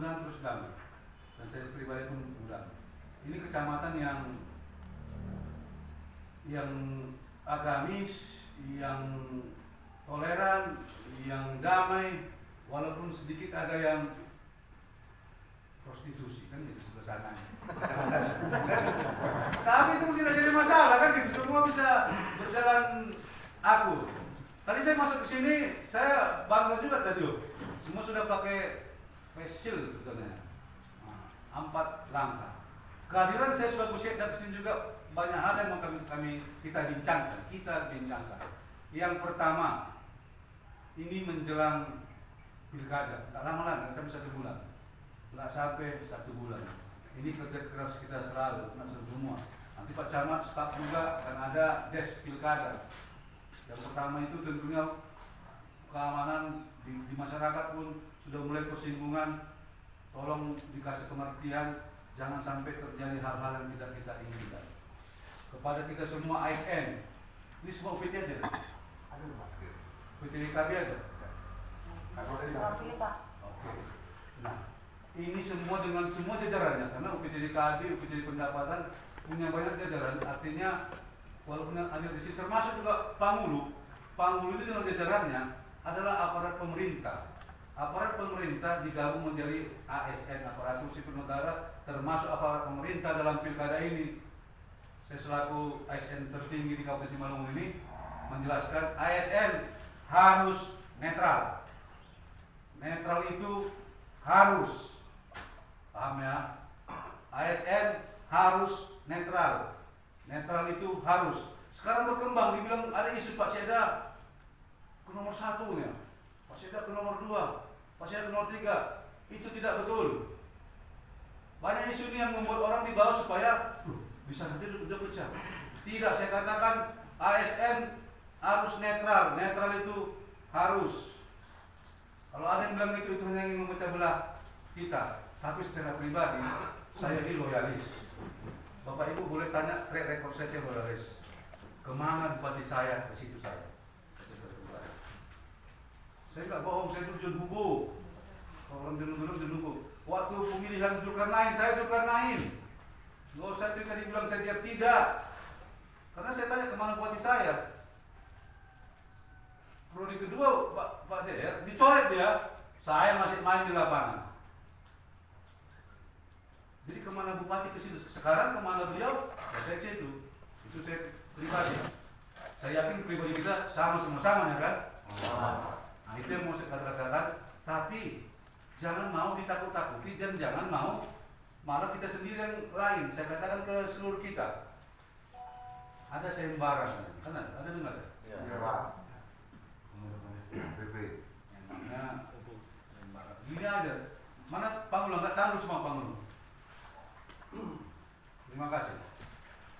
mudah terus damai. Dan saya pribadi pun mudah. Ini kecamatan yang agamis, yang toleran, yang damai, walaupun sedikit ada yang prostitusi kan gitu sebelah sana. Tapi itu tidak jadi masalah kan gitu, semua bisa berjalan akur. Tadi saya masuk ke sini, saya bangga juga tadi. Semua sudah pakai face shield katanya. 4 langkah. Kehadiran saya sebagai Syekh dan kesini juga banyak hal yang mau kita bincangkan. Yang pertama, ini menjelang pilkada, tak lama lagi, nggak sampai 1 bulan, nggak sampai 1 bulan. Ini kerja keras kita selalu, semua. Nanti Pak Camat staf juga akan ada des pilkada. Yang pertama itu tentunya keamanan di masyarakat pun sudah mulai persinggungan. Tolong dikasih pengertian, jangan sampai terjadi hal-hal yang tidak kita inginkan. Kepada kita semua ASN, ini semua UPT aja. Ada Pak. UPT KB ada. Oke. Nah, ini semua dengan semua jajarannya, karena UPT KB, UPT pendapatan punya banyak jajaran. Artinya walaupun yang ada di sini termasuk juga Pangulu itu dengan jajarannya adalah aparat pemerintah. Aparat pemerintah digabung menjadi ASN, aparatur sipil negara, termasuk aparat pemerintah dalam pilkada ini. Saya selaku ASN tertinggi di Kabupaten Simalungun ini menjelaskan ASN harus netral. Netral itu harus, paham ya? ASN harus netral. Netral itu harus. Sekarang berkembang, dibilang ada isu Pak Seda ke nomor 1 ya. Pak Seda ke nomor 2, Pak Seda ke nomor 3. Itu tidak betul. Banyak isu ini yang membuat orang di bawah supaya bisa saja sudah pecah. Tidak, saya katakan ASN harus netral. Netral itu harus. Kalau ada yang bilang itu hanya ingin memecah belah kita. Tapi secara pribadi, saya ini loyalis. Bapak Ibu boleh tanya track record saya loyalis. Kemana bupati saya, ke situ saya. Saya nggak bohong, saya dulu Junhubu. Kalau orang Junhubu. Waktu pemilihan Zulkarnain, saya Zulkarnain. Nggak usah cerita dibilang saya dia tidak. Karena saya tanya kemana bupati saya. Periode kedua Pak Jaya dicoret dia, saya masih main di lapangan. Jadi kemana bupati ke situ, sekarang kemana beliau, ya saya ke situ. Itu saya pribadi. Saya yakin pribadi kita sama-sama ya kan. Nah itu yang mau saya katakan. Tapi jangan mau ditakut-takuti dan jangan mau malah kita sendiri yang lain. Saya katakan ke seluruh kita. Ada sayembara, kan ada dengar? Ya Pak. PP. Yang namanya sayembara. Gini aja. Mana Pangulo nggak tahu semua Pangulo. Terima kasih.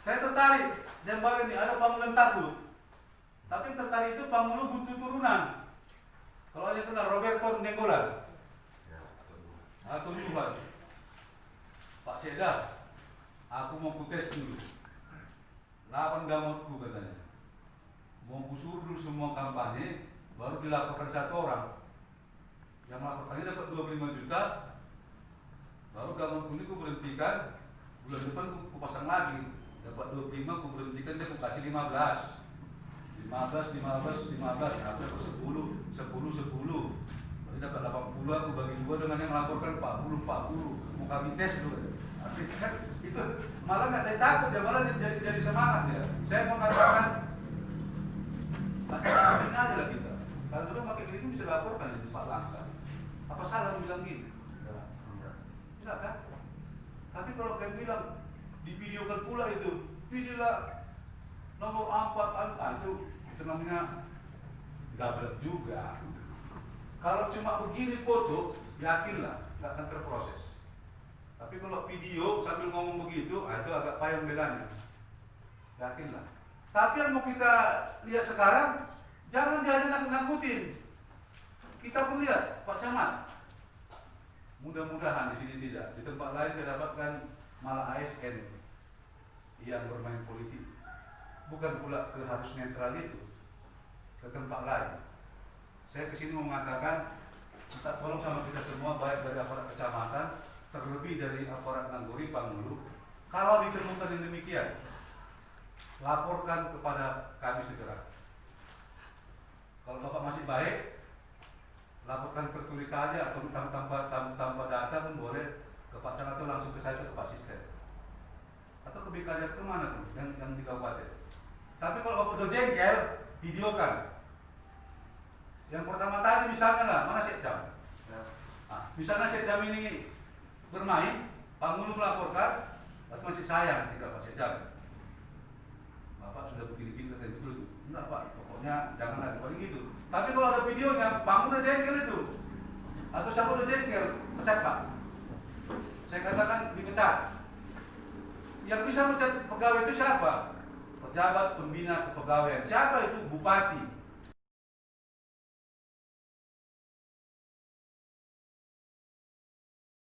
Saya tertarik sayembara ini ada Pangulo yang takut. Tapi yang tertarik itu Pangulo butuh turunan. Kalau ada kenal Roberto Nenggolan. Atau Tuhan. Pak Seda, aku mau tes dulu. 8 gamotku katanya. Mau kusur dulu semua kampanye, baru dilaporkan 1 orang. Yang melaporkannya dapat 25 juta, baru gamotku ini ku berhentikan, bulan depan ku pasang lagi. Dapat 25, ku berhentikan, dia ku kasih 15. 15, hampir 10. Jadi dapat 80, aku bagi 2 dengan yang melaporkan 40. Mau kami tes dulu. Artinya kan itu malah nggak takut ya, malah jadi semangat ya. Saya mau katakan masalah ini adalah kita. Kalau dulu pakai gitu bisa laporkan di Pak Langka. Apa salah bilang gitu? Tidak kan? Tapi kalau kalian bilang divideokan pula itu, videolah nomor 4, itu namanya gablek juga. Kalau cuma begini foto, yakinlah nggak akan terproses. Tapi kalau video sambil ngomong begitu, itu agak payah bedanya. Yakinlah. Tapi yang mau kita lihat sekarang, jangan dia nakut-nakutin. Kita pun lihat, Pak Camat. Mudah-mudahan di sini tidak. Di tempat lain saya dapatkan malah ASN yang bermain politik. Bukan pula ke harus netral itu, ke tempat lain. Saya kesini mau mengatakan minta tolong sama kita semua, baik dari aparat kecamatan, terlebih dari aparat Nangguri, Pangulu. Kalau ditemukan yang demikian, laporkan kepada kami segera. Kalau Bapak masih baik, laporkan tertulis saja atau tanpa data pun boleh ke Pak Camat atau langsung ke saya atau ke Pak Sistem. Atau ke BKD kemana tuh yang di kabupaten. Tapi kalau Bapak udah jengkel, videokan. Yang pertama tadi misalnya lah, mana Sekjam? Misalnya Sekjam ini bermain, Pangulu melaporkan, atau masih sayang tidak Pak Sekjam. Bapak sudah begini-gini katanya betul itu. Enggak Pak, pokoknya jangan lagi paling gitu. Tapi kalau ada videonya, Pangulu udah jengkel itu. Atau siapa udah jengkel, pecat Pak. Saya katakan dipecat. Yang bisa mecat pegawai itu siapa? Pejabat pembina kepegawaian. Siapa itu? Bupati.